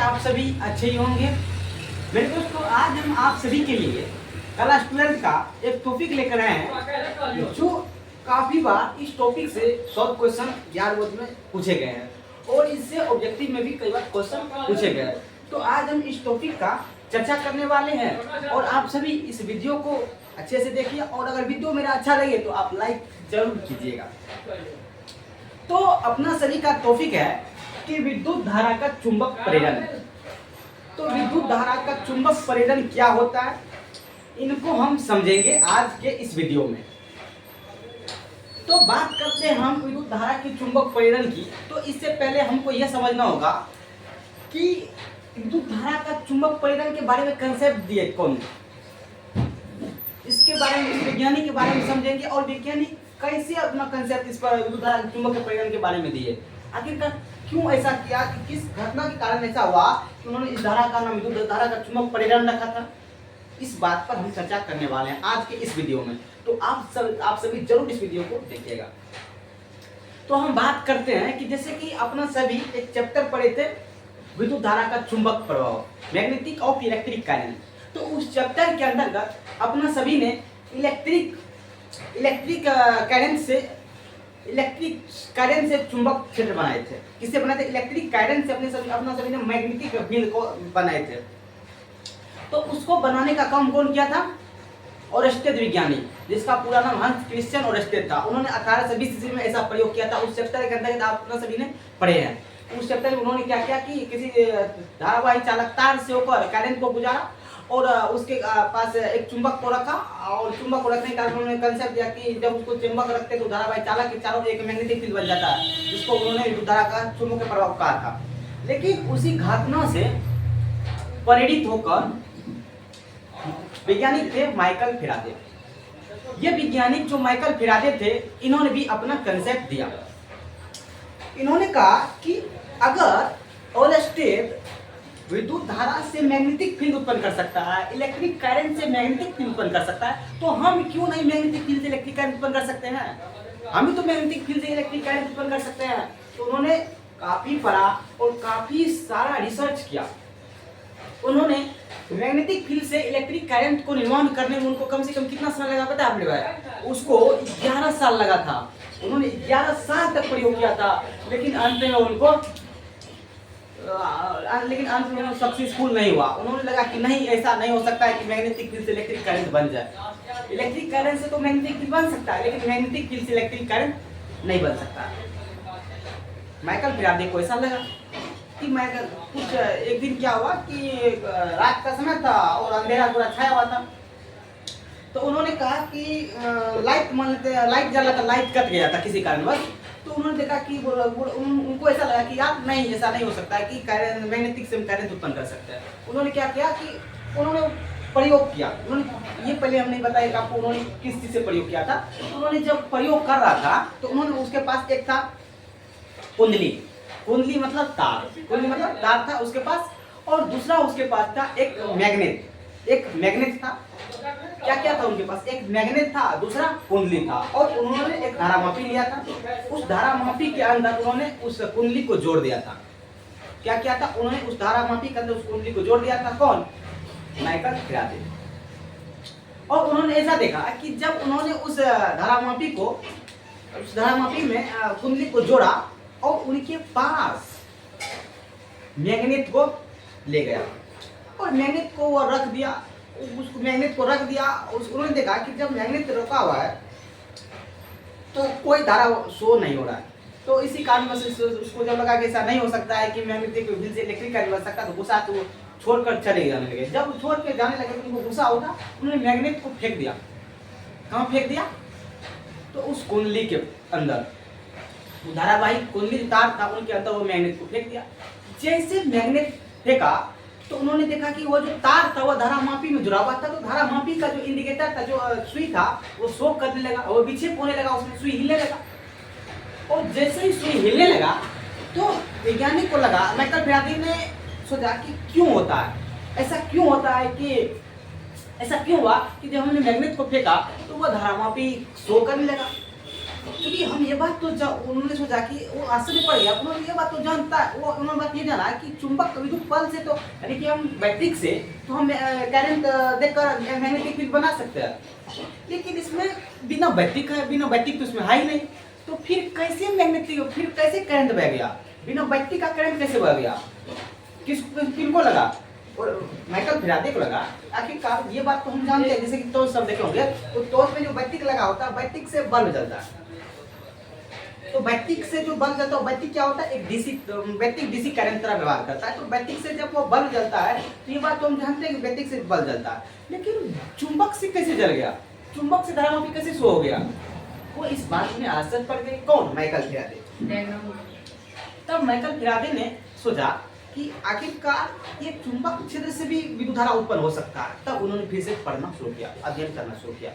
आप सभी अच्छे ही होंगे। मेरे दोस्तों, आज हम आप सभी के लिए क्लास 12 का एक टॉपिक लेकर आए हैं जो काफी बार इस टॉपिक से शॉर्ट क्वेश्चन यार बोर्ड में पूछे गए हैं और इससे ऑब्जेक्टिव में भी कई बार क्वेश्चन पूछे गए हैं। तो आज हम इस टॉपिक का चर्चा करने वाले हैं और आप सभी इस वीडियो को अच्छे से देखिए और अगर वीडियो मेरा अच्छा लगे तो आप लाइक जरूर कीजिएगा। तो अपना सभी का टॉपिक है कि विद्युत धारा का चुंबक प्रेरण। तो विद्युत धारा का चुंबक प्रेरण क्या होता है, इनको हम समझेंगे आज के इस वीडियो में। तो बात करते हैं हम विद्युत धारा की चुंबक प्रेरण की। तो इससे पहले हमको यह समझना होगा कि विद्युत धारा का चुंबक प्रेरण के बारे में कंसेप्ट दिए कौन, इसके बारे में विज्ञानी के बारे में समझेंगे और विज्ञानी कैसे अपना कंसेप्ट इस पर विद्युत धारा चुंबक प्रेरण के बारे में दिए, आखिरकार क्यों ऐसा किया, कि किस घटना के कारण ऐसा हुआ कि उन्होंने इस धारा का नाम विद्युत धारा का चुंबक प्रेरण रखा था। इस बात पर हम चर्चा करने वाले हैं आज के इस वीडियो में। तो आप सभी जरूर इस वीडियो को देखिएगा। तो हम बात करते हैं कि जैसे कि अपना सभी एक चैप्टर पढ़े थे विद्युत धारा का चुंबक प्रभाव, मैग्नेटिक ऑफ इलेक्ट्रिक करंट। तो उस चैप्टर के अंतर्गत अपना सभी ने इलेक्ट्रिक करंट से चुंबक क्षेत्र बनाए थे। किससे बनाए थे? इलेक्ट्रिक करंट से अपना सभी ने मैग्नेटिक फील्ड को बनाए थे। तो उसको बनाने का काम कौन किया था? ओरस्टेड विज्ञानी, जिसका पूरा नाम हंस क्रिश्चियन ओरस्टेड था। उन्होंने 1820 ईस्वी में ऐसा प्रयोग किया था। उस चैप्टर के अंतर्गत आप अपना सभी ने पढ़े हैं। उस चैप्टर में उन्होंने क्या किया कि किसी धारावाही चालक तार से होकर करंट को गुजारा और उसके पास एक चुंबक को रखा और चुंबक को रखने के कारण उन्होंने कंसेप्ट दिया कि जब उसको चुंबक रखते तो धारावाही चालक के चारों एक मैग्नेटिक फील्ड बन जाता है, जिसको उन्होंने विद्युत धारा का चुंबकीय प्रभाव कहा था। लेकिन उसी घटना से प्रेरित होकर वैज्ञानिक थे माइकल फैराडे। ये वैज्ञानिक जो माइकल फैराडे थे, इन्होंने भी अपना कंसेप्ट दिया। इन्होंने कहा कि अगर ओरस्टेड विद्युत धारा से मैग्नेटिक फील्ड उत्पन्न कर सकता है, इलेक्ट्रिक करंट से मैग्नेटिक फील्ड उत्पन्न कर सकता है, तो हम क्यों नहीं मैग्नेटिक फील्ड से इलेक्ट्रिक करंट उत्पन्न कर सकते हैं? हम ही तो मैग्नेटिक फील्ड से इलेक्ट्रिक करंट उत्पन्न कर सकते हैं। तो उन्होंने काफी पढ़ा और काफी सारा रिसर्च किया। उन्होंने मैग्नेटिक फील्ड से इलेक्ट्रिक करंट को निर्माण करने में उनको कम से कम कितना समय लगा पता है आपने भाई? उसको 11 साल लगा था। उन्होंने 11 साल तक प्रयोग किया था, लेकिन अंत में सक्सेसफुल नहीं हुआ। उन्होंने लगा कि नहीं, ऐसा नहीं हो सकता है कि मैग्नेटिक फील्ड से इलेक्ट्रिक करंट बन जाए। इलेक्ट्रिक करंट से तो मैग्नेटिक फील्ड बन सकता है, लेकिन मैग्नेटिक फील्ड से इलेक्ट्रिक करंट नहीं बन सकता। माइकल फैराडे को ऐसा लगा कि कुछ एक दिन क्या हुआ कि रात का समय था और अंधेरा पूरा छाया हुआ था। तो उन्होंने कहा कि लाइट जला था, लाइट कट गया था किसी कारणवश। तो उन्होंने देखा कि उनको ऐसा लगा कि यार नहीं, ऐसा नहीं हो सकता है कि करंट मैग्नेटिक से करंट उत्पन्न कर सकते हैं। उन्होंने क्या किया कि उन्होंने प्रयोग किया। उन्होंने ये पहले हम नहीं बताया कि आपको उन्होंने किस चीज से प्रयोग किया था। उन्होंने जब प्रयोग कर रहा था तो उन्होंने उसके पास एक था कुंडली मतलब तार था उसके पास, और दूसरा उसके पास था एक मैग्नेट था। क्या था उनके पास? एक मैग्नेट था, दूसरा कुंडली था, और उन्होंने एक धारामापी लिया था। उस धारामापी के अंदर उन्होंने उस कुंडली को जोड़ दिया था। क्या किया था? उन्होंने उस धारामापी के अंदर उस कुंडली को जोड़ दिया था। कौन? Michael Faraday. और उन्होंने ऐसा देखा कि जब उन्होंने उस धारामापी में कुंडली को जोड़ा और उनके पास मैग्नेट को ले गया और मैग्नेट को वो रख दिया। उन्होंने देखा कि जब मैग्नेट रखा हुआ है तो कोई धारा शो नहीं हो रहा है। तो इसी कारण उसको जब लगा कि ऐसा नहीं हो सकता है कि मैग्नेटिक फील्ड से इलेक्ट्रिक करंट बन सकता, तो गुस्सा तो छोड़कर चले जाने लगे। जब वो छोड़ के जाने लगे तो उनको गुस्सा होगा, उन्होंने मैग्नेट को फेंक दिया। कहाँ फेंक दिया? तो उस कुंडली के अंदर, धारावाही कुंडली तार था उनके अंदर वो मैग्नेट को फेंक दिया। जैसे मैग्नेट फेंका तो उन्होंने देखा कि वो जो तार था वो धारामापी में जुड़ा हुआ था। तो धारामापी का जो इंडिकेटर था, जो सुई था, वो शो करने लगा, वो विक्षेप होने लगा, उसमें सुई हिलने लगा। और जैसे ही सुई हिलने लगा तो वैज्ञानिक को लगा, माइकल फैराडे ने सोचा कि क्यों होता है ऐसा, क्यों होता है कि ऐसा क्यों हुआ कि जब हमने मैग्नेट को फेंका तो वो धारामापी शो करने लगा। क्योंकि हम ये बात तो उन्होंने सोचा कि वो आश्चर्य पड़ गया, उन्होंने ये बात तो जानता है, वो उन्होंने बात ये जाना कि चुंबक विद्युत बल से तो यानी कि हम बैटरी से तो हम करंट देकर मैग्नेटिक फील्ड बना सकते हैं, लेकिन इसमें बिना बैटरी का है, बिना बैटरी तो इसमें है ही नहीं, तो फिर कैसे मैग्नेटिक, फिर कैसे करंट बह गया, बिना बैटरी का करंट कैसे बह गया, किनको लगा, और माइकल फैराडे को लगा। आखिरकार ये बात तो हम जानते हैं, जैसे कि टॉर्च सब देखे होंगे, तो टॉर्च में जो बैटरी लगा होता है, बैटरी से बल्ब जलता है, तो बैटरी से जो बल्ब जलता है, बैटरी क्या होता है, एक डीसी, बैटरी डीसी करंट तरह व्यवहार करता है, तो बैटरी से जब वो बल्ब जलता है तो ये बात तो हम जानते हैं कि बैटरी से बल्ब जलता है, लेकिन चुंबक से कैसे जल गया, चुंबक से धारामापी कैसे शो हो गया, वो इस बात में आश्चर्य पड़ गए। कौन? Michael Faraday. तब माइकल फैराडे ने सोचा कि आखिरकार ये चुंबक क्षेत्र से भी विद्युत धारा उत्पन्न हो सकता है, तब उन्होंने फिर से पढ़ना शुरू किया, अध्ययन करना शुरू किया।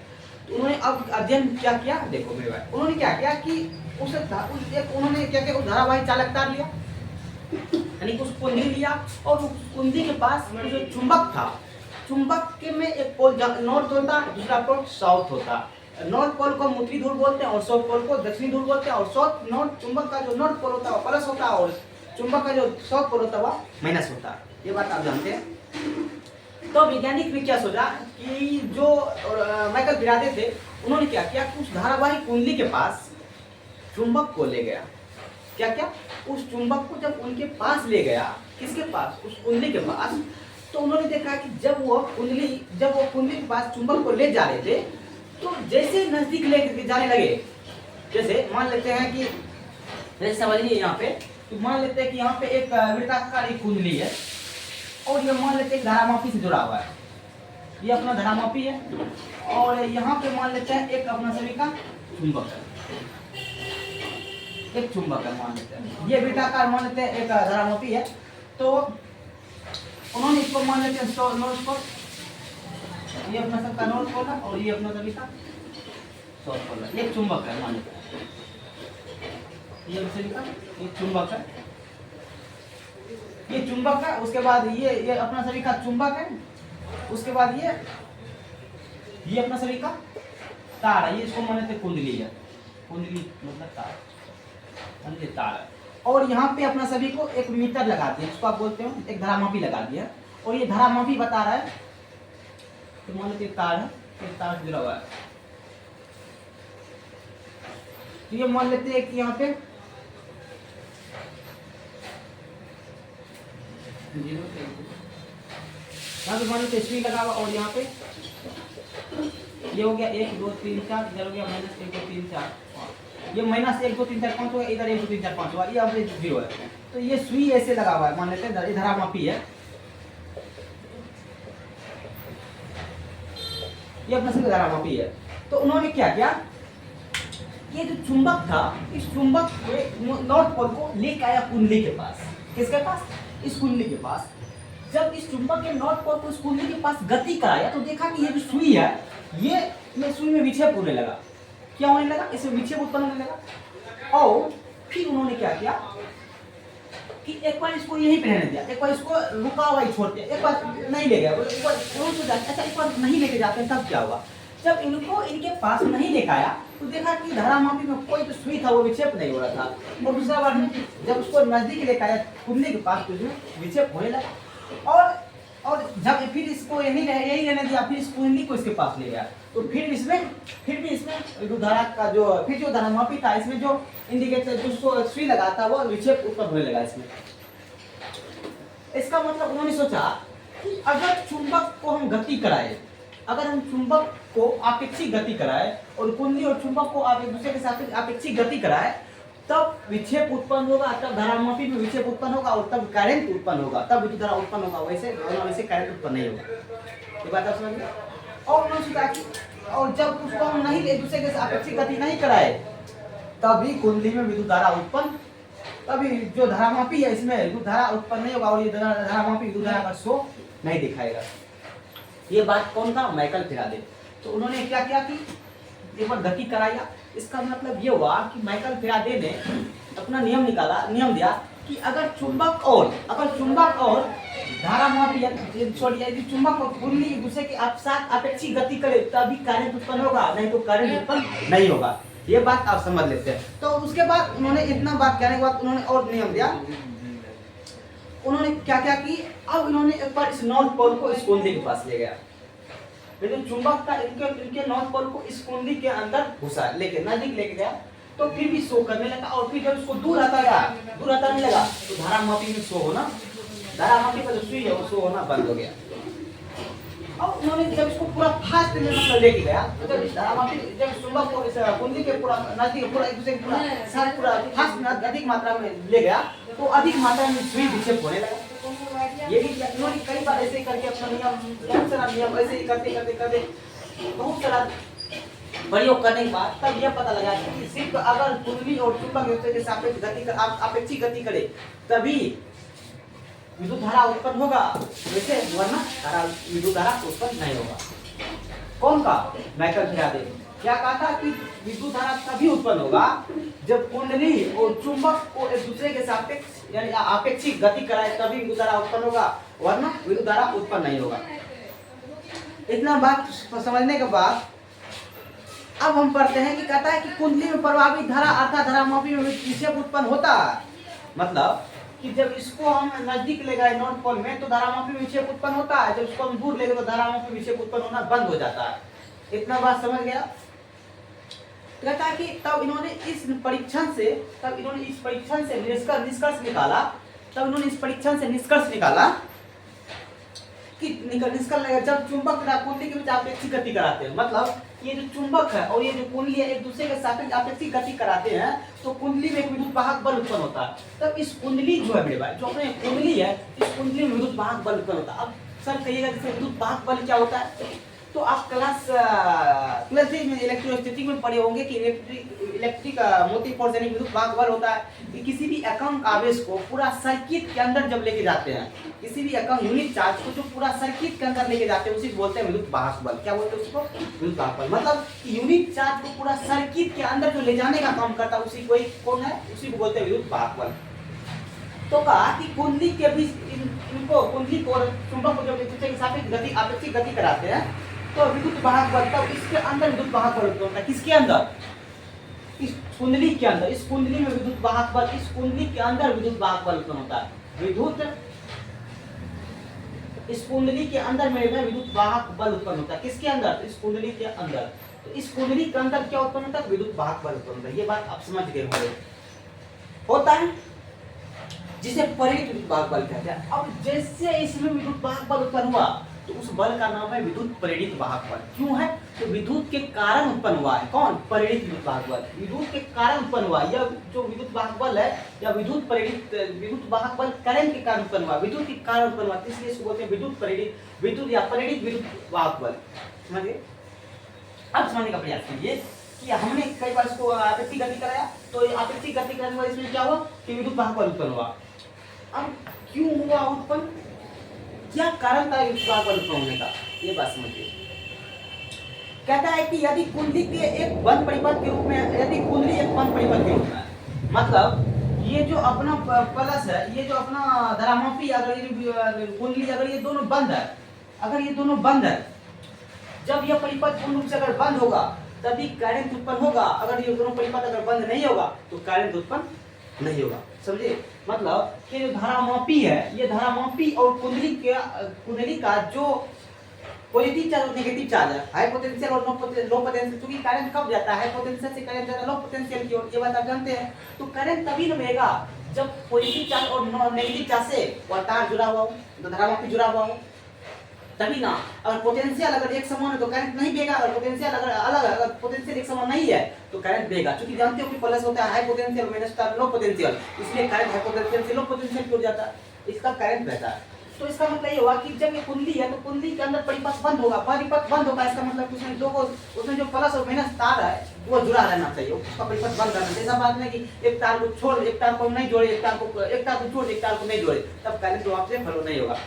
तो उन्होंने अब अध्ययन क्या किया, देखो मेरे भाई, उन्होंने क्या किया कि उन्होंने क्या किया, उस धारावाही चालक तार लिया, यानी उस कुंडी लिया, और उस कुंडी के पास जो चुंबक था, चुंबक के में एक पोल नॉर्थ होता है, दूसरा पोल साउथ होता है, नॉर्थ पोल को हम उत्तरी ध्रुव बोलते हैं और साउथ पोल को दक्षिणी ध्रुव बोलते हैं, और साउथ नॉर्थ चुंबक का जो नॉर्थ पोल होता है वो प्लस होता है, और चुंबक का जो साउथ पोल होता है वो माइनस होता है, ये बात आप जानते हैं। तो वैज्ञानिक ने क्या सोचा कि जो माइकल फैराडे थे, उन्होंने क्या किया, उस धारावाही कुंडली के पास चुंबक को ले गया, क्या उस चुंबक को जब उनके पास ले गया, किसके पास, उस कुंडली के पास, तो उन्होंने देखा कि जब वो कुंडली के पास चुंबक को ले जा रहे थे, तो जैसे नजदीक ले जाने लगे, जैसे मान लेते हैं कि, जैसे समझिए यहाँ पे, तो मान लेते हैं कि यहाँ पे एक वृत्ताकार कुंडली है, और ये मान लेते हैं धारामापी से जुड़ा हुआ है, ये अपना धारामापी है, और यहाँ पे मान लेते हैं एक अपना सभी का चुंबक है, एक चुंबक है मान लेते हैं, ये वृत्ताकार मान लेते हैं एक धारामापी है, तो उन्होंने इसको मान लेते हैं नॉर्थ पोल, ये अपना सबका नॉर्थ पोल है, और ये अपना सभी का साउथ पोल है, एक चुंबक है मान लेते हैं, ये सभी का एक चुंबक है, ये चुंबक है, उसके बाद ये अपना सभी का चुंबक है, उसके बाद ये अपना सभी का तार है, ये इसको मान लेते कुंडली है, कुंडली मतलब तार, समझे, तार है, और यहाँ पे अपना सभी को एक मीटर लगा दिया, इसको आप बोलते हो एक धारामापी लगा दिया, और ये धारामापी बता रहा है, तो मान लेते तार है, एक तार से जुड़ा हुआ है, तो ये मान लेते हैं कि यहाँ पे यहाँ पे मान लो सुई लगा हुआ, और यहाँ पे ये हो गया 1 2 3 4, इधर हो गया -1 2 3 4 5, ये -1 2 3 4 5 होगा, इधर 1 2 3 4 5 होगा, ये अपने 0 है, तो ये सुई ऐसे लगा हुआ है, मान लेते हैं धारामापी है, ये अपना सभी धारामापी है। तो उन्होंने क्या किया, ये जो चुंबक था, इस चुंबक को नॉर्थ पोल को लेकर आया कुंडली के पास, किसके पास, इस कुंडली के पास, जब इस चुंबक के नॉर्थ पोल को इस कुंडली के पास गति कराया, तो देखा कि ये जो सुई है, ये सुई में विक्षेप होने लगा, क्या होने लगा, इसमें विक्षेप उत्पन्न होने लगा, और फिर उन्होंने क्या किया कि एक बार इसको यहीं पे रहने दिया, एक बार इसको रुका हुआ ही छोड़ते, एक बार नहीं ले गया, एक बार अच्छा एक बार नहीं लेके जाते हैं, तब क्या हुआ, जब इनको इनके पास नहीं लेकर आया, तो देखा कि धारामापी में कोई जो सुई था वो विक्षेप नहीं हो रहा था, और दूसरा बार जब उसको नजदीक लेकर आया कुंडली के पास, तो विक्षेप होने लगा, और जब फिर इसको यही रहने दिया, फिर इस कुंडली को इसके पास ले गया, तो फिर भी इसमें विद्युत धारा का जो धारामापी था, इसमें जो इंडिकेटर जो सुई लगाता वो विक्षेप उत्पन्न होने लगा इसमें। इसका मतलब उन्होंने सोचा कि अगर चुंबक को हम गति कराए, अगर हम चुंबक को आपेक्षिक गति कराए, और कुंडली और चुंबक को आप एक दूसरे के साथ आपेक्षिक गति कराए, तब विक्षेप उत्पन्न होगा, तब धारामापी में विक्षेप उत्पन्न होगा, और तब करंट उत्पन्न होगा, तब विद्युत धारा उत्पन्न होगा, वैसे करंट उत्पन्न नहीं होगा। ये बात आप समझ गए। और उन्होंने सोचा कि और जब उसको हम नहीं एक दूसरे के साथ आपेक्षिक गति नहीं कराए, तभी कुंडली में विद्युत धारा उत्पन्न, तभी जो धारामापी है इसमें विद्युत धारा उत्पन्न नहीं होगा, और ये धारामापी विद्युत धारा का शो नहीं दिखाएगा। ये बात कौन था, माइकल फैराडे। तो उन्होंने क्या किया कि एक बार गति कराया, इसका मतलब ये हुआ कि माइकल फैराडे ने अपना नियम दिया कि अगर चुंबक और धारामापी यदि चुंबक और कुंडली एक दूसरे के साथ आपेक्षिक गति करे, तभी करंट उत्पन्न होगा, नहीं तो करंट उत्पन्न नहीं होगा। ये बात आप समझ लेते हैं। तो उसके बाद उन्होंने इतना बात कहने के बाद उन्होंने और नियम दिया। उन्होंने क्या क्या की, अब उन्होंने एक बार इस नॉर्थ पोल को इस कुंडली के पास ले गया, लेकिन चुंबक था इनके नॉर्थ पोल को इस कुंडली के अंदर घुसा लेके नजदीक लेके गया, तो फिर भी शो करने लगा। और फिर जब उसको दूर आता नहीं लगा तो धारा मापी में शो होना, धारा मापी का जो सुई है वो शो होना बंद हो गया। अब उन्होंने जब इसको पूरा फास्ट में मतलब लेके गया, तो जब इस धारा मापी जब चुंबक को इस कुंडली के पूरा नजदीक पूरा एक दूसरे के पूरा साथ पूरा फास्ट में अधिक मात्रा में ले गया, तो अधिक मात्रा में सुई विक्षेप होने लगा। ये भी इन्होंने कई बार ऐसे करके अपना नियम, बहुत सारा नियम ऐसे ही करते बहुत सारा प्रयोग करने के बाद तब यह पता लगा कि सिर्फ अगर कुंडली और चुंबक एक दूसरे के सापेक्ष गति अपेक्षिक गति करे तभी विद्युत धारा उत्पन्न होगा, वैसे वरना विद्युत धारा उत्पन्न नहीं होगा। कौन का? माइकल फेराडे क्या कहा था कि विद्युत धारा तभी उत्पन्न होगा जब कुंडली और चुंबक को एक दूसरे के सापेक्ष यानी अपेक्षिक गति कराए तभी विद्युत धारा उत्पन्न होगा, वरना विद्युत धारा उत्पन्न नहीं होगा। इतना बात समझने के बाद अब हम पढ़ते हैं कि कहता है कि कुंडली में प्रभावित धारा अर्थात धारामापी में विक्षेप उत्पन्न होता है। मतलब कि जब इसको हम नजदीक ले गए नॉर्थ पोल में तो धारामापी में विक्षेप उत्पन्न होता है, जब इसको हम दूर ले गए तो धारामापी विक्षेप उत्पन्न होना बंद हो जाता है। इतना बात समझ गया? कहता है कि तब इन्होंने इस परीक्षण से निष्कर्ष निकाला, कि निष्कर्ष लगा जब चुंबक तथा कुंडली के बीच अपेक्षिक गति कराते हैं, मतलब ये जो चुंबक है और ये जो कुंडली है एक दूसरे के सापेक्ष अपेक्षिक गति कराते हैं तो कुंडली में एक विद्युत वाहक बल उत्पन्न होता है। तब इस कुंडली जो है मेरे भाई, जो अपने कुंडली है इस कुंडली में विद्युत वाहक बल उत्पन्न होता है। अब सर कहिएगा जैसे विद्युत वाहक बल क्या होता है, तो आप क्लास 12 में इलेक्ट्रोस्टैटिक में पढ़े होंगे कि इलेक्ट्रिक मोटिव फोर्स यानी विद्युत वाहक बल होता है कि किसी भी एकांक आवेश को पूरा सर्किट के अंदर जब लेके जाते हैं, किसी भी एकांक यूनिट चार्ज को जो पूरा सर्किट के अंदर लेके जाते हैं उसी को बोलते हैं विद्युत वाहक बल। क्या बोलते हैं उसको? विद्युत वाहक बल। मतलब यूनिट चार्ज को पूरा सर्किट के अंदर जो ले जाने का काम करता है उसी को कौन है, उसी को बोलते हैं विद्युत वाहक बल। तो कहा कि कुंडली के बीच इनको कुंडली को और चुंबक को जब एक दूसरे के सापेक्ष गति अपेक्षिक गति कराते हैं तो विद्युत वाहक बल, तब इसके अंदर विद्युत वाहक बल उत्पन्न होता है। किसके अंदर? इस कुंडली के अंदर। इस कुंडली में विद्युत वाहक बल, इस कुंडली के अंदर विद्युत वाहक बल उत्पन्न होता है। इस कुंडली के अंदर में विद्युत वाहक बल उत्पन्न होता है। किसके अंदर? इस कुंडली के अंदर। तो इस कुंडली के अंदर क्या उत्पन्न होता है? विद्युत वाहक बल उत्पन्न होता है। ये बात आप समझ गए होता है, जिसे परिणत विद्युत वाहक बल कहते हैं। अब जैसे इसमें विद्युत वाहक बल उत्पन्न हुआ तो उस बल का नाम है विद्युत परिणत वाहक बल। क्यों है? तो विद्युत के कारण उत्पन्न हुआ है। कौन? परिणत विद्युत वाहक बल। विद्युत के कारण उत्पन्न हुआ यह जो विद्युत वाहक बल है या विद्युत वाहक बल करंट के कारण उत्पन्न हुआ, विद्युत के कारण उत्पन्न हुआ, इसलिए इसको बोलते हैं विद्युत या परिणत विद्युत वाहक बल। समझिए? अब समझने का प्रयास कीजिए कि हमने कई बार इसको अपेक्षिक गति कराया, तो अपेक्षिक गति कराने के बाद इसमें क्या हुआ कि विद्युत वाहक बल उत्पन्न हुआ। अब क्यों हुआ उत्पन्न, क्या कारण था विद्युत वाहक बल उत्पन्न होने का, ये बात समझिए। कहता है कि यदि कुंडली के एक बंद परिपथ के रूप में, यदि कुंडली एक बंद परिपथ के रूप में, मतलब ये जो अपना प्लस है, ये जो अपना धारामापी, अगर ये कुंडली अगर ये दोनों बंद है, अगर ये दोनों बंद है, जब यह परिपथ पूर्ण रूप से अगर बंद होगा तभी करंट उत्पन्न होगा। अगर ये दोनों परिपथ अगर बंद नहीं होगा तो करंट उत्पन्न नहीं होगा। समझिए? मतलब कि जो धारामापी है, ये धारामापी और कुंडली का जो पॉजिटिव चार्ज और नेगेटिव चार्ज है, हाई पोटेंशियल और लो पोटेंशियल, क्योंकि करंट कब जाता है पोटेंशियल से करंट जाता है लो पोटेंशियल की ओर, ये बात आप जानते हैं। तो करंट तभी न बहेगा जब पॉजिटिव चार्ज और नेगेटिव चार्ज से तार जुड़ा हुआ हो, धारामापी जुड़ा हुआ हो, तभी ना। अगर पोटेंशियल अगर एक समान है तो करंट नहीं बहेगा, अगर पोटेंशियल अगर अलग है, अगर पोटेंशियल एक समान नहीं है तो करंट बहेगा। क्योंकि जानते हो कि प्लस होता है high potential minus low potential, इसलिए करंट हाई पोटेंशियल से लो पोटेंशियल की ओर जाता है, इसका करंट बहता है। तो इसका मतलब ये हुआ कि जब ये कुंडली है तो कुंडली के अंदर परिपथ बंद होगा, इसका मतलब उसमें जो प्लस और माइनस तार है वो जुड़ा रहना चाहिए, उसका परिपथ बंद रहना चाहिए। ऐसा बात नहीं कि एक तार को छोड़, एक तार को नहीं जोड़े, एक तार को छोड़, एक तार को नहीं जोड़े, तब करंट तो आपसे फ्लो नहीं होगा।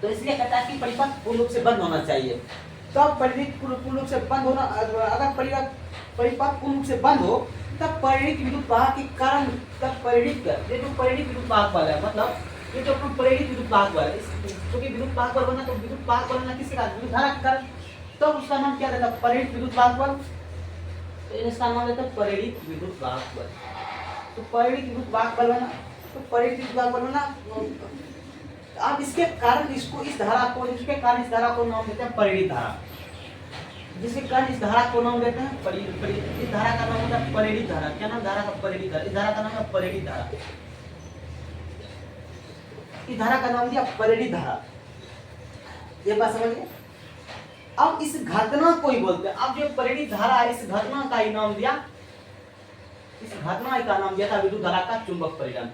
तो इसलिए कहता है कि परिपथ पूर्ण रूप से बंद होना चाहिए। तब परिणत पूर्ण रूप से बंद होना, अगर परिपथ पूर्ण रूप से बंद हो तब परिणत विद्युत वाहक के कारण, तब परिणत ये जो परिणत विद्युत वाहक बल है, मतलब ये जो अपना परिणत विद्युत वाहक बल है, क्योंकि विद्युत वाहक बल बनना, तो विद्युत वाहक बल बनना किसके कारण? विद्युत धारा के कारण। तब उसका नाम क्या रहता है? परिणत विद्युत वाहक बल। तो इसका नाम लेते हैं प्रेरित विद्युत वाहक बल। तो प्रेरित विद्युत वाहक बल है ना, तो प्रेरित विद्युत वाहक बल है ना, आप इसके कारण इसको इस धारा को, इसके कारण इस धारा को नाम देते हैं प्रेरित धारा, जिसके कारण इस धारा को नाम देते हैं प्रेरित। इस धारा का नाम होता है प्रेरित धारा। क्या नाम? धारा का प्रेरित धारा। इस धारा का नाम है प्रेरित धारा। इस धारा का नाम दिया प्रेरित धारा। ये बात समझिए। अब इस घटना को ही बोलते हैं। अब जो प्रेरित धारा है, इस घटना का ही नाम दिया, इस घटना का नाम दिया था विद्युत धारा का चुंबक परिणाम।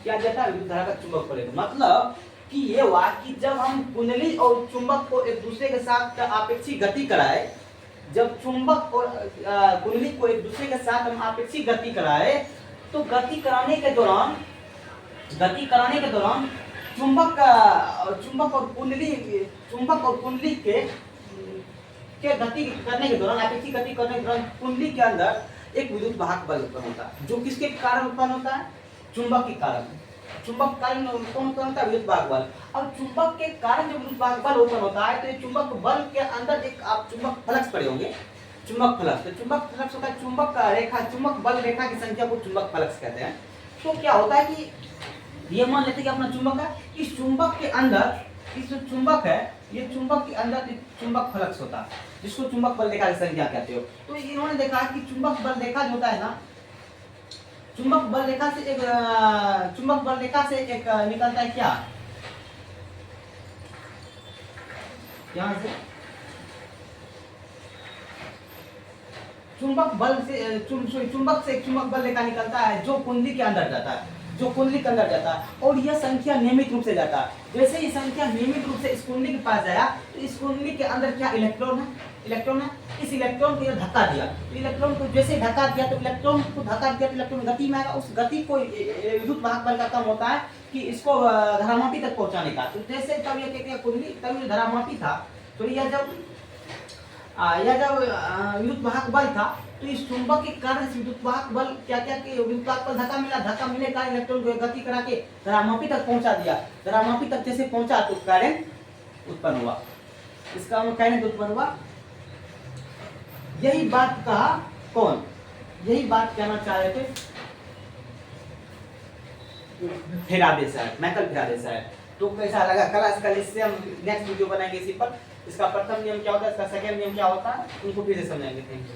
क्या दिया था? विद्युत धारा का चुंबक परिणाम। मतलब कि ये हुआ कि जब हम कुंडली और चुंबक को एक दूसरे के साथ आपेक्षिक गति कराए, जब चुंबक और कुंडली को एक दूसरे के साथ हम आपेक्षिक गति कराए, तो गति कराने के दौरान चुंबक और कुंडली के गति करने के दौरान, आपेक्षिक गति करने के दौरान कुंडली के अंदर एक विद्युत वाहक बल उत्पन्न होता है, जो किसके कारण उत्पन्न होता है? चुंबक के कारण। चुंबक के कारण कौन उत्पन्न होता है? विद्युत वाहक बल। अब चुंबक के कारण जो विद्युत वाहक बल उत्पन्न होता है, तो ये चुंबक बल के अंदर एक आप चुंबक फ्लक्स पढ़े होंगे, चुंबक फ्लक्स। तो चुंबक फ्लक्स होता है चुंबक बल रेखा की संख्या को चुंबक फ्लक्स कहते हैं। तो क्या होता है कि ये मान लेते हैं कि अपना चुंबक है, इस चुंबक के अंदर, इस जो चुंबक है, ये चुंबक के अंदर चुंबक फ्लक्स होता है, जिसको चुंबक बल रेखा की संख्या कहते हो। तो इन्होंने देखा कि चुंबक बल रेखा जो होता है ना, चुंबक बल रेखा से एक निकलता है क्या, यहां से चुंबक से एक चुंबक बल रेखा निकलता है, जो कुंडली के अंदर जाता है, और यह संख्या नियमित रूप से जाता है। जैसे ही संख्या नियमित रूप से इस कुंडली के पास जाया, तो इस कुंडली के अंदर क्या इलेक्ट्रॉन है, इस इलेक्ट्रॉन को धक्का दिया, तो इलेक्ट्रॉन को जैसे धक्का दिया, तो इलेक्ट्रॉन गति में आएगा। उस गति को विद्युत वाहक बल का काम होता है कि इसको धरामापी तक पहुंचाने का। तो जैसे तब ये कहते हैं कुंडली, तब ये धरामापी था, तो यह जब विद्युत वाहक बल था, तो इस चुंबक के कारण विद्युत वाहक बल विद्युत वाहक बल धक्का मिले का इलेक्ट्रॉन को गति करा के धरामापी तक पहुंचा दिया। धरामापी तक जैसे पहुंचा तो करंट उत्पन्न हुआ, इसका करंट उत्पन्न हुआ। यही बात कहा कौन? यही बात कहना चाह रहे थे Faraday sir, Michael Faraday sir. तो कैसा लगा क्लास? कल इससे हम नेक्स्ट वीडियो बनाएंगे इसी पर। इसका प्रथम नियम क्या होता है, इसका सेकंड नियम क्या होता है, उनको फिर से समझाएंगे। Thank you.